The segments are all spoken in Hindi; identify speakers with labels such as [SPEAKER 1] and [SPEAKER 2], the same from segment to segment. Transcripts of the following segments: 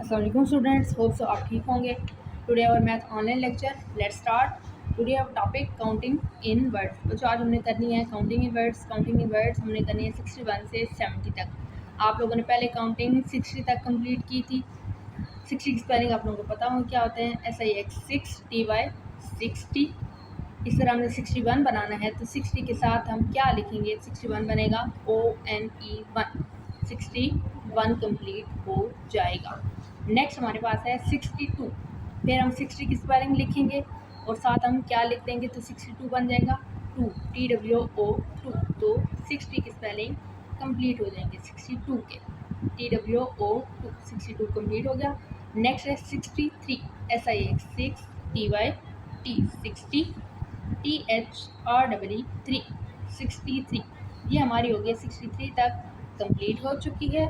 [SPEAKER 1] अस्सलाम वालेकुम स्टूडेंट्स, होप सो आप ठीक होंगे। Today our math online lecture, let's start. Today our topic counting in words. बच्चों आज हमने करनी है counting in words. Counting in words हमने करनी है 61 से 70 तक। आप लोगों ने पहले काउंटिंग 60 तक कंप्लीट की थी। 60 की स्पेलिंग आप लोगों को पता होगा क्या होते हैं, SIX 6 TY 60। इस तरह हमने 61 बनाना है तो 60 के साथ हम क्या लिखेंगे, 61 बनेगा ONE 1, 61 कंप्लीट हो जाएगा। नेक्स्ट हमारे पास है 62। फिर हम 60 की स्पेलिंग लिखेंगे और साथ हम क्या लिख देंगे तो 62 बन जाएगा 2, TWO 2। तो 60 की स्पेलिंग कंप्लीट हो जाएंगे 62 के, TWO 2, 62 कंप्लीट हो गया। नेक्स्ट है 63, SIX 6 TY 60 THREE 3, 63। ये हमारी हो गई 63 तक कंप्लीट हो चुकी है।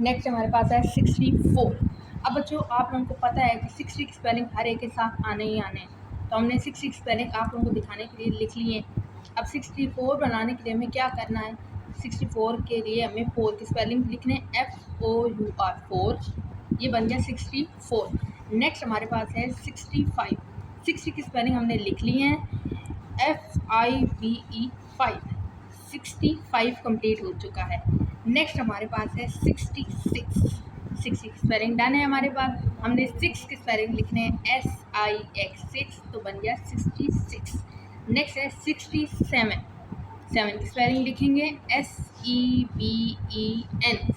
[SPEAKER 1] नेक्स्ट हमारे पास है 64। अब बच्चों आप लोगों को पता है कि 60 की स्पेलिंग हर एक के साथ आने ही आने हैं, तो हमने 60 की स्पेलिंग आप लोगों को दिखाने के लिए लिख ली है। अब 64 बनाने के लिए हमें क्या करना है, 64 के लिए हमें 4 की स्पेलिंग लिखने, FOUR 4, ये बन गया 64। नेक्स्ट हमारे पास है 65। 60 की स्पेलिंग हमने लिख ली है, FIVE 5, 65 कंप्लीट हो चुका है। नेक्स्ट हमारे पास है 66। 60 की स्पेलिंग डन है हमारे पास। हमने 6 की स्पेलिंग लिखने हैं, SIX 6, तो बन गया 66। नेक्स्ट है 67। 7 की स्पेलिंग लिखेंगे, SEVEN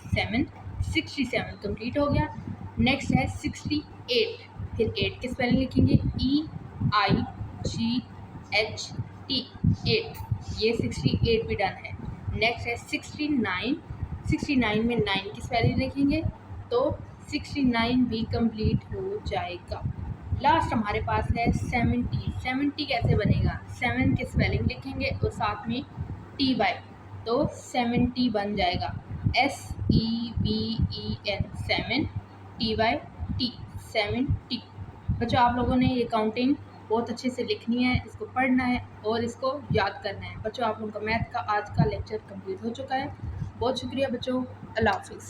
[SPEAKER 1] 7, 67 कंप्लीट हो गया। नेक्स्ट है 68। फिर 8 की स्पेलिंग लिखेंगे, EIGHT 8, ये 68 भी डन है। नेक्स्ट है 69। 69 में 9 की स्पेलिंग लिखेंगे तो 69 भी कंप्लीट हो जाएगा। लास्ट हमारे पास है 70। 70 कैसे बनेगा, 7 की स्पेलिंग लिखेंगे और साथ में TY, तो 70 बन जाएगा, SEVEN 7 TY 70। बच्चों आप लोगों ने ये काउंटिंग बहुत अच्छे से लिखनी है, इसको पढ़ना है और इसको याद करना है। बच्चों आप लोगों का मैथ का आज का लेक्चर कंप्लीट हो चुका है। बहुत शुक्रिया बच्चों, अल्लाह हाफिज़।